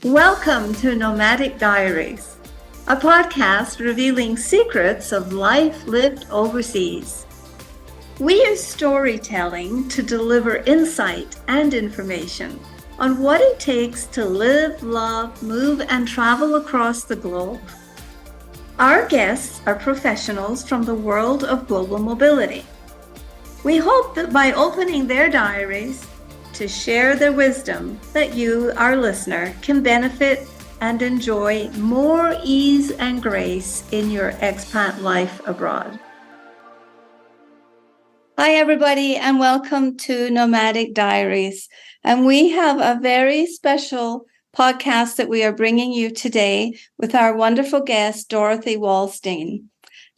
Welcome to Nomadic Diaries, a podcast revealing secrets of life lived overseas. We use storytelling to deliver insight and information on what it takes to live, love, move, and travel across the globe. Our guests are professionals from the world of global mobility. We hope that by opening their diaries to share their wisdom, that you, our listener, can benefit and enjoy more ease and grace in your expat life abroad. Hi, everybody, and welcome to Nomadic Diaries. And we have a very special podcast that we are bringing you today with our wonderful guest, Dorothy Wallstein.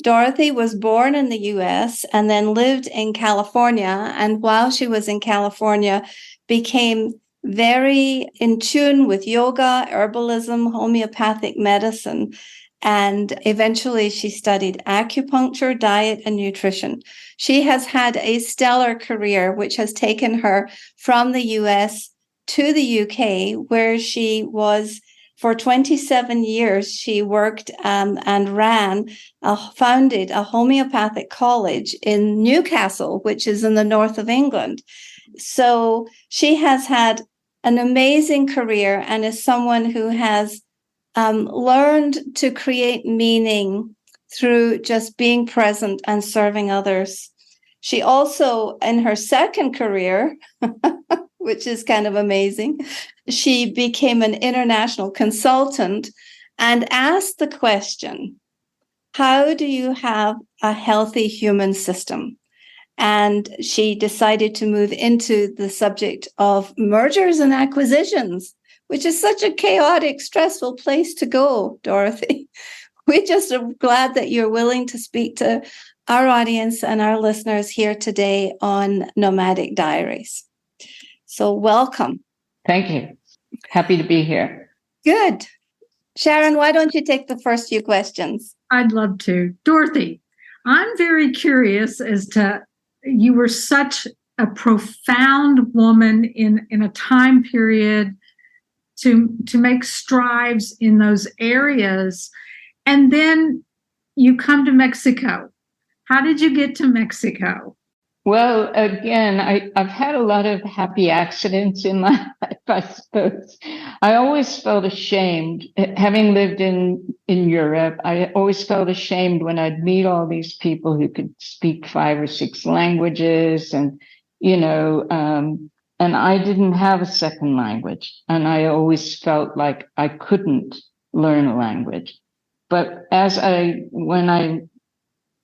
Dorothy was born in the US and then lived in California. And while she was in California, became very in tune with yoga, herbalism, homeopathic medicine. And eventually she studied acupuncture, diet, and nutrition. She has had a stellar career, which has taken her from the US to the UK, where she was for 27 years. She worked and founded a homeopathic college in Newcastle, which is in the north of England. So she has had an amazing career and is someone who has learned to create meaning through just being present and serving others. She also, in her second career, which is kind of amazing, she became an international consultant and asked the question, how do you have a healthy human system? And she decided to move into the subject of mergers and acquisitions, which is such a chaotic, stressful place to go, Dorothy. We just are glad that you're willing to speak to our audience and our listeners here today on Nomadic Diaries. So welcome. Thank you. Happy to be here. Good. Sharon, why don't you take the first few questions? I'd love to. Dorothy, I'm very curious as to, you were such a profound woman in a time period to make strides in those areas. And then you come to Mexico. How did you get to Mexico? Well, again, I've had a lot of happy accidents in my life, I suppose. I always felt ashamed, having lived in Europe. I always felt ashamed when I'd meet all these people who could speak 5 or 6 languages, and and I didn't have a second language, and I always felt like I couldn't learn a language. But when I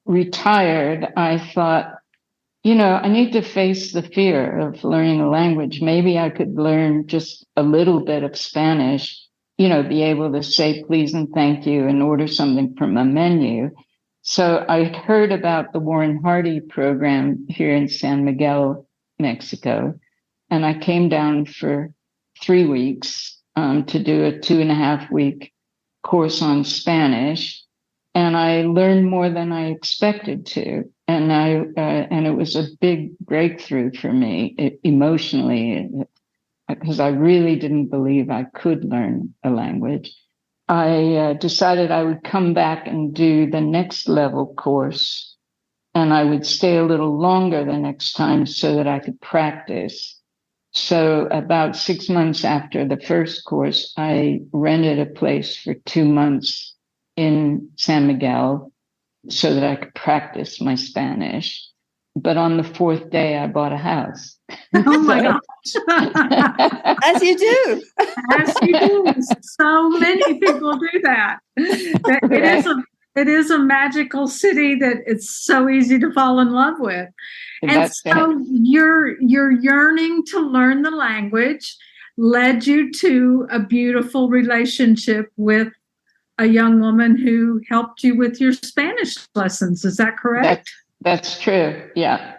retired, I thought, I need to face the fear of learning a language. Maybe I could learn just a little bit of Spanish, be able to say please and thank you and order something from a menu. So I heard about the Warren Hardy program here in San Miguel, Mexico, and I came down for 3 weeks to do a 2.5-week course on Spanish. And I learned more than I expected to. And it was a big breakthrough for me emotionally, because I really didn't believe I could learn a language. I decided I would come back and do the next level course, and I would stay a little longer the next time so that I could practice. So about 6 months after the first course, I rented a place for 2 months in San Miguel so that I could practice my Spanish. But on the 4th day, I bought a house. Oh my gosh. As you do. As you do. So many people do that. It is a magical city that it's so easy to fall in love with. And so your yearning to learn the language led you to a beautiful relationship with a young woman who helped you with your Spanish lessons. Is that correct? That's true. Yeah.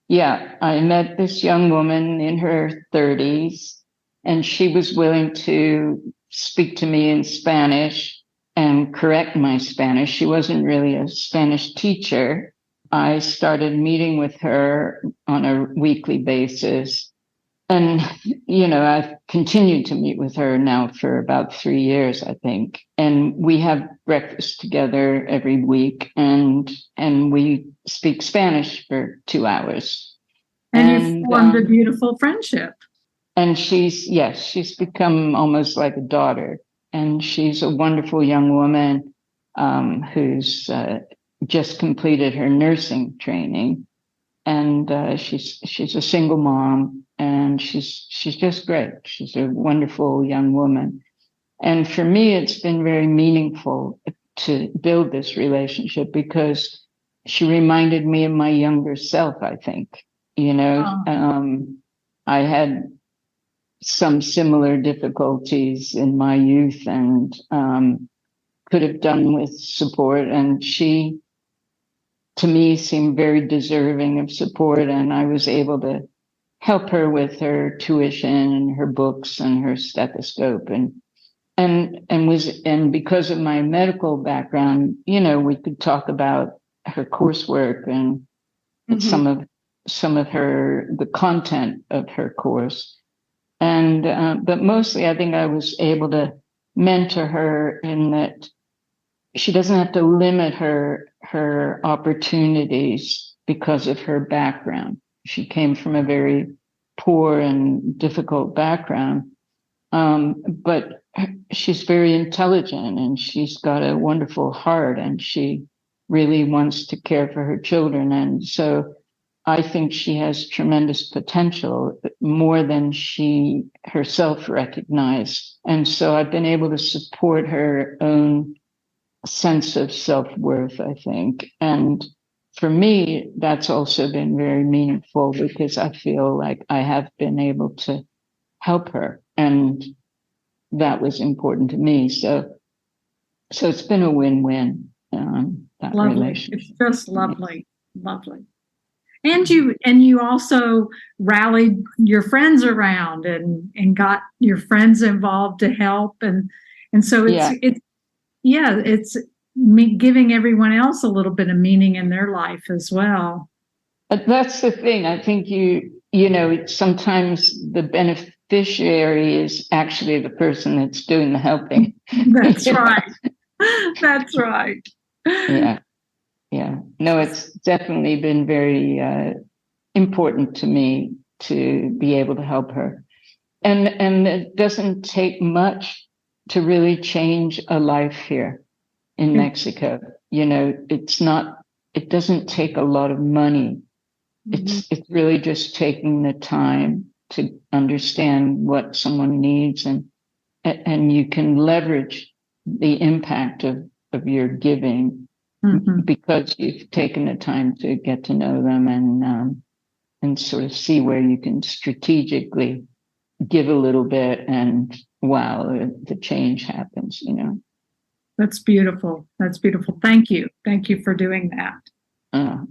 I met this young woman in her 30s, and she was willing to speak to me in Spanish and correct my Spanish. She wasn't really a Spanish teacher. I started meeting with her on a weekly basis. and, I've continued to meet with her now for about 3 years, I think. And we have breakfast together every week, and we speak Spanish for 2 hours. And you've formed a beautiful friendship. And she's become almost like a daughter. And she's a wonderful young woman who's just completed her nursing training. And she's a single mom, and she's just great. She's a wonderful young woman. And for me, it's been very meaningful to build this relationship because she reminded me of my younger self, I think. I had some similar difficulties in my youth, and could have done with support. And she, to me, seemed very deserving of support, and I was able to help her with her tuition and her books and her stethoscope, and because of my medical background, we could talk about her coursework and some of the content of her course. And but mostly, I think I was able to mentor her in that she doesn't have to limit her opportunities because of her background. She came from a very poor and difficult background, but she's very intelligent, and she's got a wonderful heart, and she really wants to care for her children. And so I think she has tremendous potential, more than she herself recognized. And so I've been able to support her own sense of self-worth, I think. And for me, that's also been very meaningful because I feel like I have been able to help her. And that was important to me. So it's been a win-win, that lovely. Relationship. It's just lovely, lovely. And you also rallied your friends around and got your friends involved to help. And so it's giving everyone else a little bit of meaning in their life as well. That's the thing. I think sometimes the beneficiary is actually the person that's doing the helping. That's right. That's right. Yeah. No, it's definitely been very important to me to be able to help her. And it doesn't take much to really change a life here in Mexico. It doesn't take a lot of money. It's really just taking the time to understand what someone needs, and you can leverage the impact of your giving because you've taken the time to get to know them and sort of see where you can strategically give a little bit, and wow, the change happens, That's beautiful. That's beautiful. Thank you. Thank you for doing that.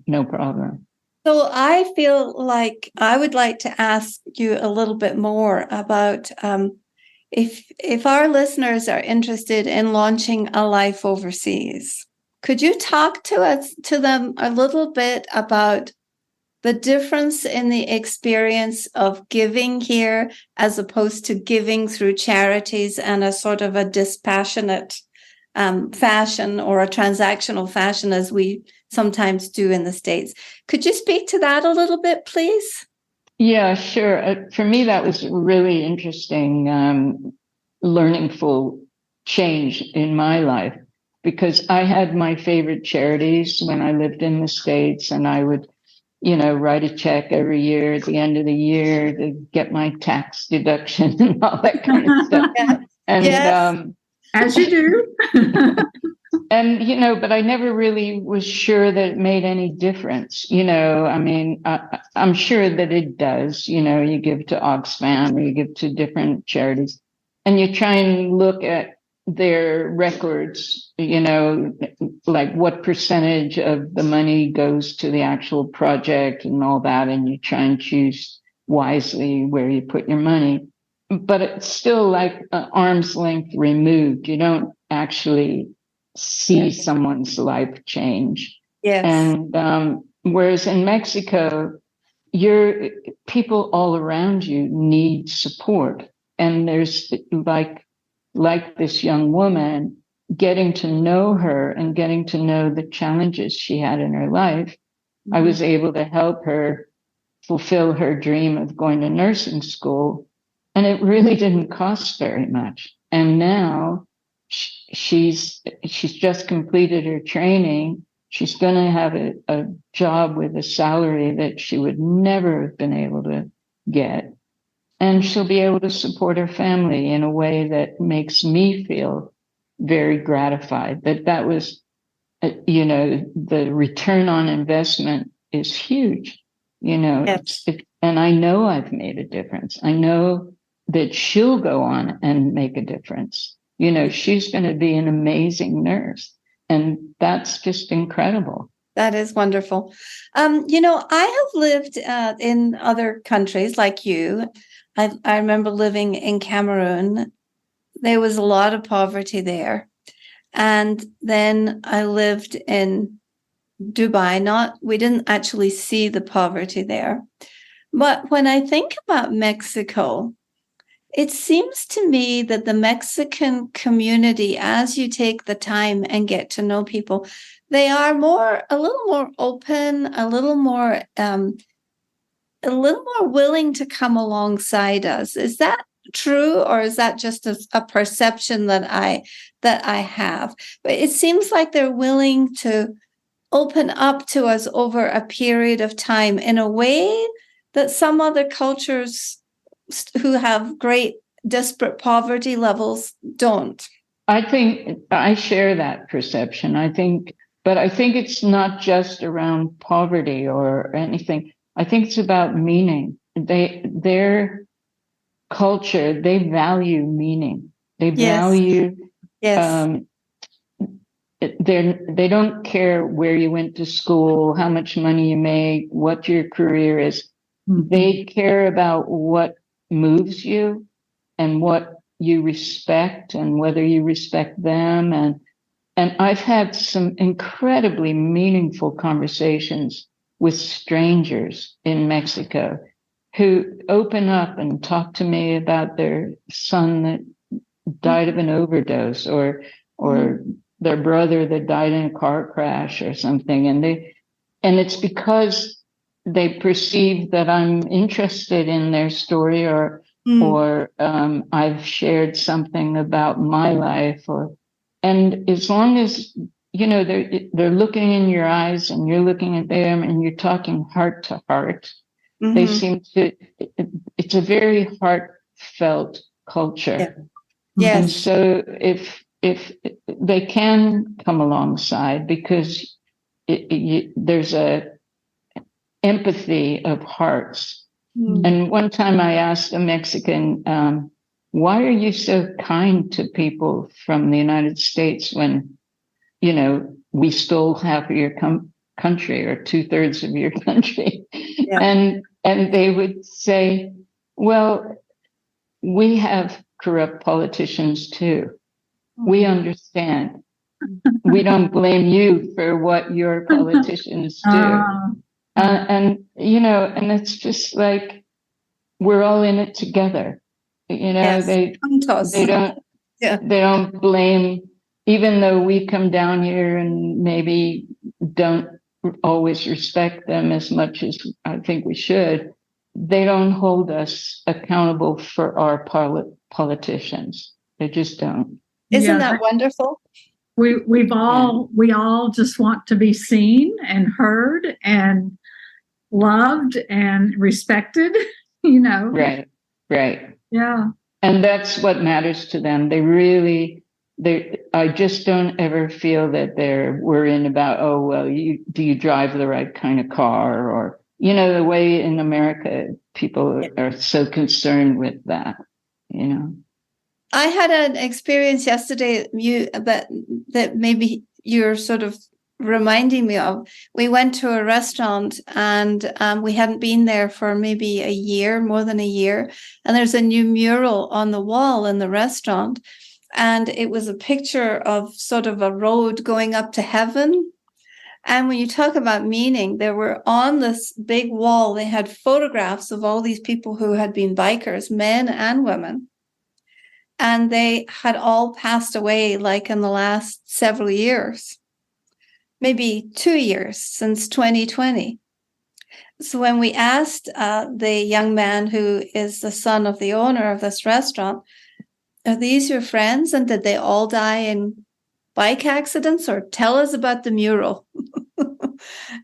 No problem. So I feel like I would like to ask you a little bit more about if our listeners are interested in launching a life overseas, could you talk to them a little bit about the difference in the experience of giving here as opposed to giving through charities and a sort of a dispassionate fashion or a transactional fashion as we sometimes do in the States? Could you speak to that a little bit, please? Yeah, sure. For me, that was really interesting, learningful change in my life, because I had my favorite charities when I lived in the States, and I would, write a check every year at the end of the year to get my tax deduction and all that kind of stuff. And yes. As you do. And, but I never really was sure that it made any difference. I'm sure that it does. You give to Oxfam, or you give to different charities, and you try and look at their records, like what percentage of the money goes to the actual project and all that. And you try and choose wisely where you put your money. But it's still like arm's length removed. You don't actually see someone's life change. Yes. And whereas in Mexico, your people all around you need support. And there's like this young woman, getting to know her and getting to know the challenges she had in her life. I was able to help her fulfill her dream of going to nursing school. And it really didn't cost very much. And now she's just completed her training. She's going to have a job with a salary that she would never have been able to get. And she'll be able to support her family in a way that makes me feel very gratified. That was, the return on investment is huge. Yes. And I know I've made a difference. I know that she'll go on and make a difference. She's going to be an amazing nurse. And that's just incredible. That is wonderful. I have lived in other countries like you. I remember living in Cameroon. There was a lot of poverty there. And then I lived in Dubai. We didn't actually see the poverty there. But when I think about Mexico, it seems to me that the Mexican community, as you take the time and get to know people, they are a little more open, a little more willing to come alongside us. Is that true, or is that just a perception that I have? But it seems like they're willing to open up to us over a period of time in a way that some other cultures who have great disparate poverty levels don't. I think I share that perception. But I think it's not just around poverty or anything. I think it's about meaning. Their culture, they value meaning. They value, yes. They don't care where you went to school, how much money you make, what your career is. They care about what moves you and what you respect and whether you respect them. And I've had some incredibly meaningful conversations with strangers in Mexico who open up and talk to me about their son that died of an overdose or their brother that died in a car crash or something. And it's because they perceive that I'm interested in their story or I've shared something about my life and as long as, they're looking in your eyes and you're looking at them and you're talking heart to heart, they seem to, it's a very heartfelt culture. Yeah. Yes. And so if they can come alongside because there's a empathy of hearts. And one time I asked a Mexican, why are you so kind to people from the United States when, we stole half of your country or 2/3 of your country? Yeah. And they would say, well, we have corrupt politicians too. We understand. We don't blame you for what your politicians do. And it's just like, we're all in it together. Yes. They don't blame, even though we come down here and maybe don't always respect them as much as I think we should. They don't hold us accountable for our politicians. They just don't. Isn't that wonderful? We all just want to be seen and heard and loved and respected, Right. Yeah. And that's what matters to them. I just don't ever feel that they're worrying about, oh, well, do you drive the right kind of car? Or, the way in America, people are so concerned with that, I had an experience yesterday that maybe you're sort of reminding me of. We went to a restaurant and we hadn't been there for maybe a year, more than a year. And there's a new mural on the wall in the restaurant. And it was a picture of sort of a road going up to heaven. And when you talk about meaning, there were on this big wall, they had photographs of all these people who had been bikers, men and women. And they had all passed away like in the last several years, maybe 2 years since 2020. So when we asked the young man who is the son of the owner of this restaurant, are these your friends? And did they all die in bike accidents? Or tell us about the mural.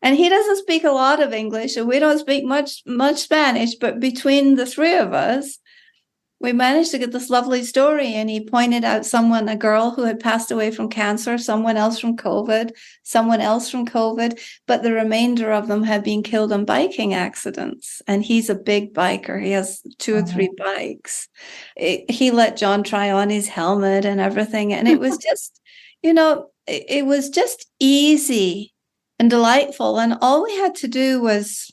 And he doesn't speak a lot of English, and we don't speak much Spanish, but between the three of us, we managed to get this lovely story. And he pointed out a girl who had passed away from cancer, someone else from COVID, but the remainder of them had been killed in biking accidents. And he's a big biker. He has 2 or 3 bikes. He let John try on his helmet and everything. And it was just, it was just easy and delightful. And all we had to do was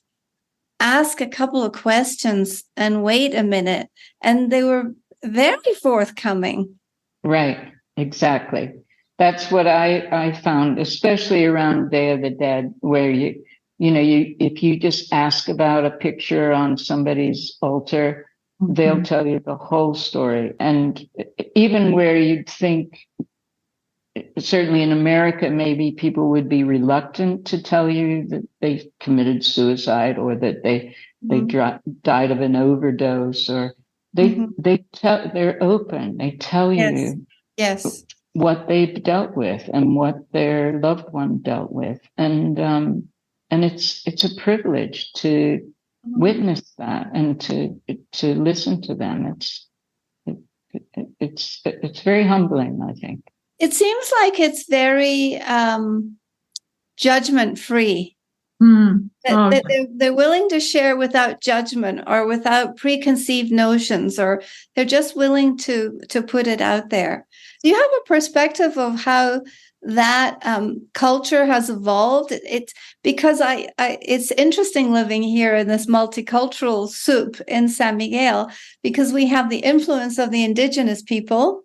ask a couple of questions and wait a minute. And they were very forthcoming. Right, exactly. That's what I found, especially around Day of the Dead, where if you just ask about a picture on somebody's altar, they'll tell you the whole story. And even where you'd think, certainly in America, maybe people would be reluctant to tell you that they committed suicide or that they died of an overdose, or they're open. They tell you what they've dealt with and what their loved one dealt with, and it's a privilege to witness that and to listen to them. It's very humbling, I think. It seems like it's very judgment-free. They're willing to share without judgment or without preconceived notions, or they're just willing to put it out there. Do you have a perspective of how that culture has evolved? It's because it's interesting living here in this multicultural soup in San Miguel, because we have the influence of the indigenous people.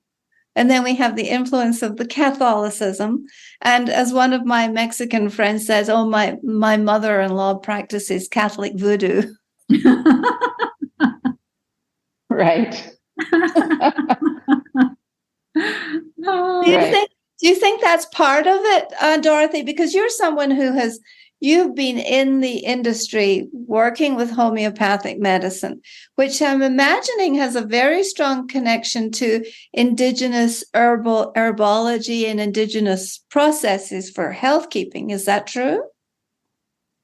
And then we have the influence of the Catholicism. And as one of my Mexican friends says, oh, my mother-in-law practices Catholic voodoo. Right. Do you think that's part of it, Dorothy? Because you're someone you've been in the industry working with homeopathic medicine, which I'm imagining has a very strong connection to indigenous herbology and indigenous processes for health keeping. Is that true?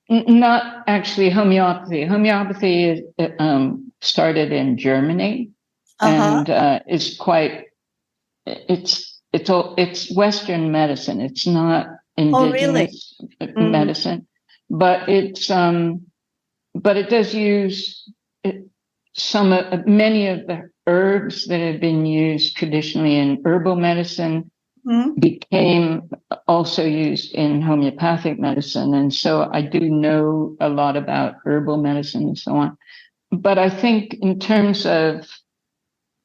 Not actually homeopathy. Homeopathy started in Germany, and it's Western medicine. It's not indigenous medicine, but it does use many of the herbs that have been used traditionally in herbal medicine became also used in homeopathic medicine. And so I do know a lot about herbal medicine and so on. But I think in terms of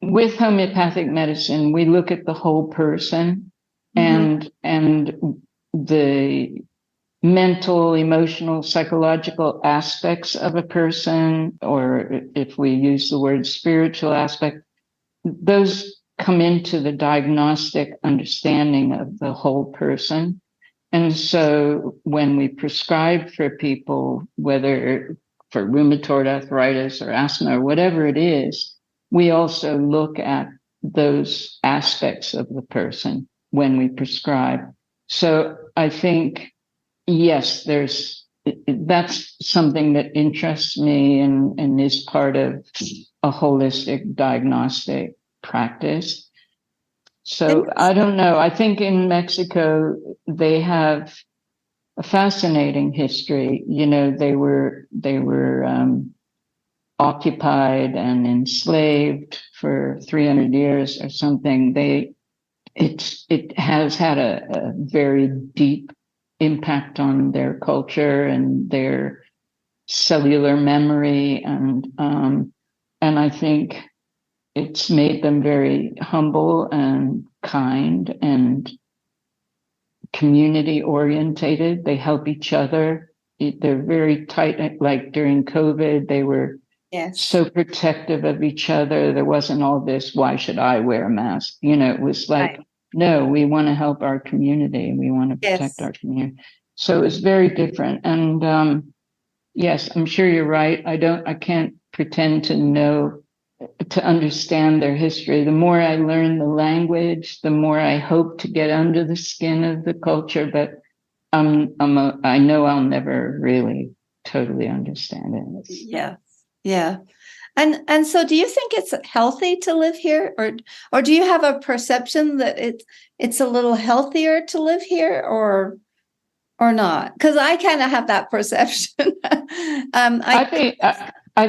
with homeopathic medicine, we look at the whole person and the mental, emotional, psychological aspects of a person, or if we use the word spiritual aspect, those come into the diagnostic understanding of the whole person. And so when we prescribe for people, whether for rheumatoid arthritis or asthma or whatever it is, we also look at those aspects of the person when we prescribe. So I think, yes, that's something that interests me and is part of a holistic diagnostic practice. So I don't know. I think in Mexico, they have a fascinating history. They were occupied and enslaved for 300 years or something. It has had a very deep impact on their culture and their cellular memory, and I think it's made them very humble and kind and community orientated. They help each other. They're very tight. Like during COVID, they were so protective of each other. There wasn't all this, why should I wear a mask? It was like, no, we want to help our community. We want to protect our community. So it's very different. And yes, I'm sure you're right. I can't pretend to understand their history. The more I learn the language, the more I hope to get under the skin of the culture. But I know I'll never really totally understand it. Yeah. And so do you think it's healthy to live here, or do you have a perception that it's a little healthier to live here or not? Because I kind of have that perception. I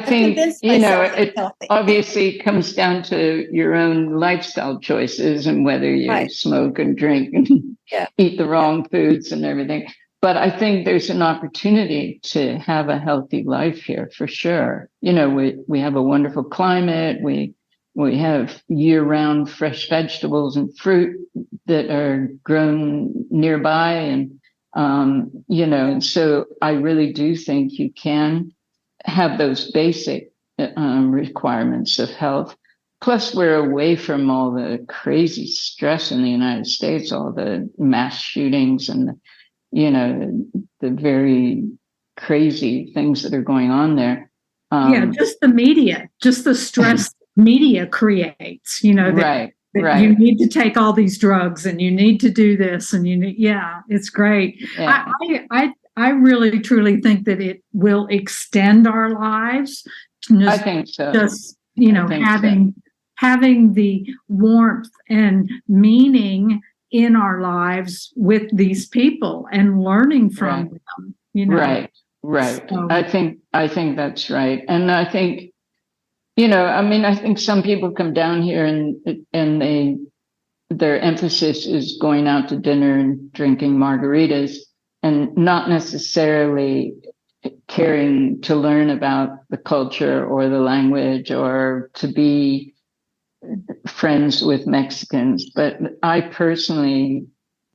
think it obviously comes down to your own lifestyle choices and whether you smoke and drink and eat the wrong foods and everything. But I think there's an opportunity to have a healthy life here for sure. We have a wonderful climate. We have year-round fresh vegetables and fruit that are grown nearby, and so I really do think you can have those basic requirements of health. Plus, we're away from all the crazy stress in the United States, all the mass shootings and the very crazy things that are going on there. Just the media, just the stress media creates, that you need to take all these drugs and you need to do this and it's great. Yeah. I really truly think that it will extend our lives. I think so. Just, having the warmth and meaning in our lives with these people and learning from them, Right. So, I think that's right. And I think, I think some people come down here and their emphasis is going out to dinner and drinking margaritas and not necessarily caring to learn about the culture or the language or to be friends with Mexicans. But I personally,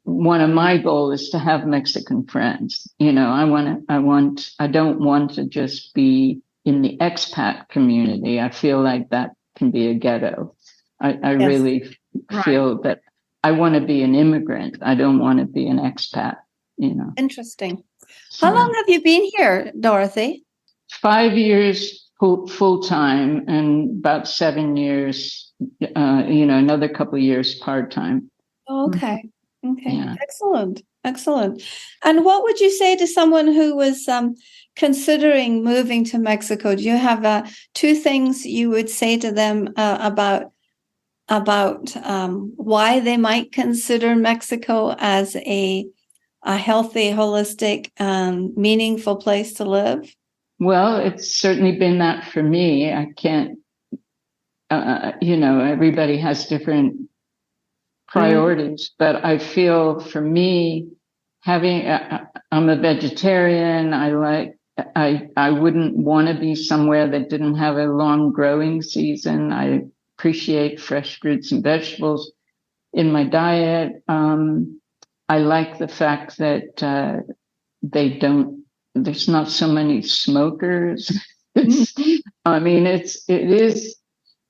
one of my goals is to have Mexican friends. I don't want to just be in the expat community. I feel like that can be a ghetto. I really feel that I want to be an immigrant. I don't want to be an expat, Interesting. How long have you been here, Dorothy? 5 years full time and about 7 years, another couple of years part time. Okay. Yeah. Excellent. And what would you say to someone who was considering moving to Mexico? Do you have two things you would say to them about why they might consider Mexico as a healthy, holistic, meaningful place to live? Well, it's certainly been that for me. I can't, everybody has different priorities, but I feel for me, I'm a vegetarian. I wouldn't want to be somewhere that didn't have a long growing season. I appreciate fresh fruits and vegetables in my diet. I like the fact that there's not so many smokers. It is,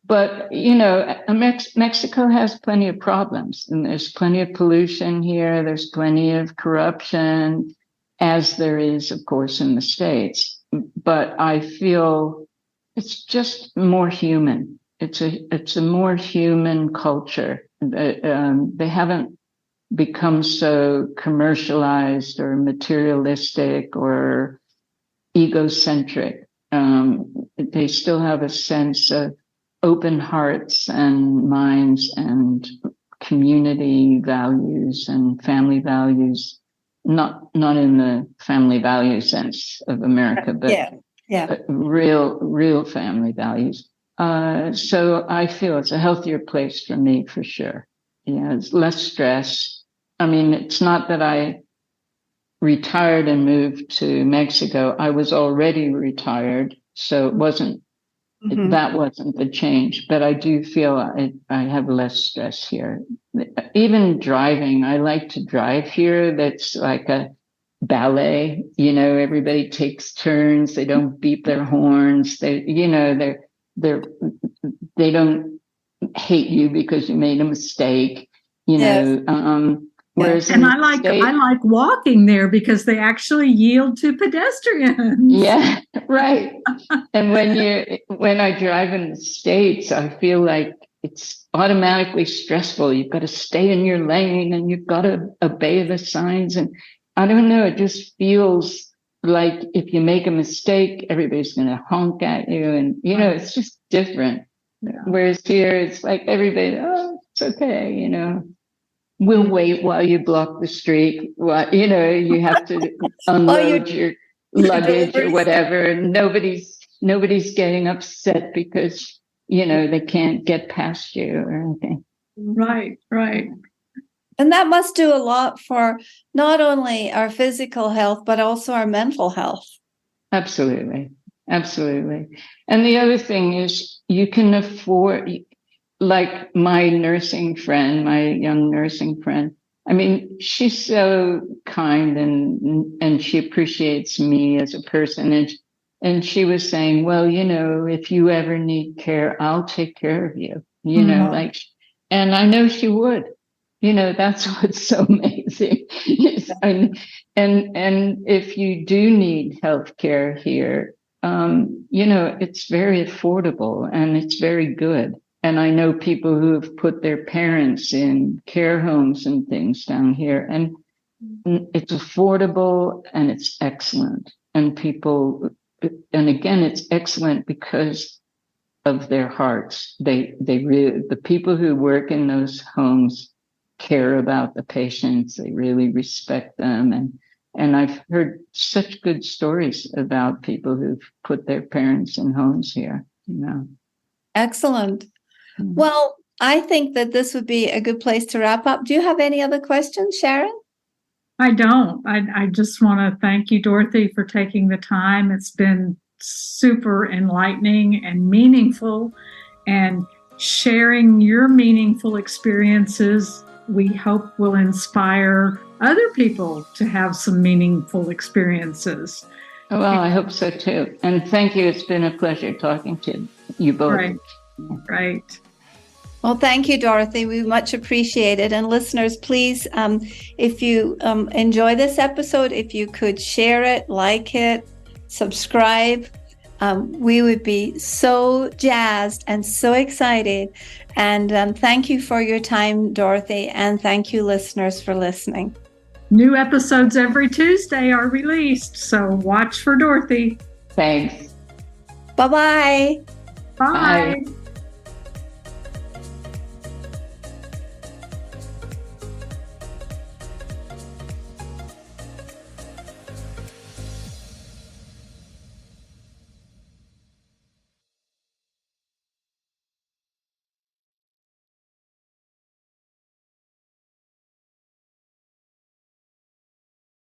but Mexico has plenty of problems, and there's plenty of pollution here. There's plenty of corruption, as there is, of course, in the States. But I feel it's just more human. It's a more human culture. They haven't become so commercialized or materialistic or egocentric. They still have a sense of open hearts and minds and community values and family values, not in the family value sense of America, but real family values. So I feel it's a healthier place for me for sure. It's less stress. It's not that I retired and moved to Mexico. I was already retired, so it wasn't Mhm. that wasn't the change, but I do feel I have less stress here. Even driving, I like to drive here. That's like a ballet, everybody takes turns. They don't beep their horns. They don't hate you because you made a mistake, Yes. whereas And in I the like walking there because they actually yield to pedestrians. yeah, right. And when I drive in the States, I feel like it's automatically stressful. You've got to stay in your lane and you've got to obey the signs. And I don't know, it just feels like if you make a mistake, everybody's going to honk at you. And, it's just different. Yeah. Whereas here, it's like everybody, oh, it's okay, we'll wait while you block the street. Well, you have to unload your luggage or whatever. And nobody's getting upset because, they can't get past you or anything. Right. And that must do a lot for not only our physical health, but also our mental health. Absolutely. And the other thing is you can afford, like my young nursing friend, I mean, she's so kind and she appreciates me as a person. And she was saying, well, if you ever need care, I'll take care of you, and I know she would. That's what's so amazing. and if you do need health care here, it's very affordable and it's very good. And I know people who have put their parents in care homes and things down here, and it's affordable and it's excellent. And again, it's excellent because of their hearts. They really, the people who work in those homes care about the patients. They really respect them. And I've heard such good stories about people who've put their parents in homes here, Excellent. Well, I think that this would be a good place to wrap up. Do you have any other questions, Sharon? I don't. I just want to thank you, Dorothy, for taking the time. It's been super enlightening and meaningful, and sharing your meaningful experiences, we hope will inspire other people to have some meaningful experiences. Well, I hope so too. And thank you. It's been a pleasure talking to you both. Right. Well, thank you, Dorothy. We much appreciate it. And listeners, please, if you enjoy this episode, if you could share it, like it, subscribe, we would be so jazzed and so excited. And thank you for your time, Dorothy. And thank you, listeners, for listening. New episodes every Tuesday are released, so watch for Dorothy. Thanks. Bye-bye. Bye.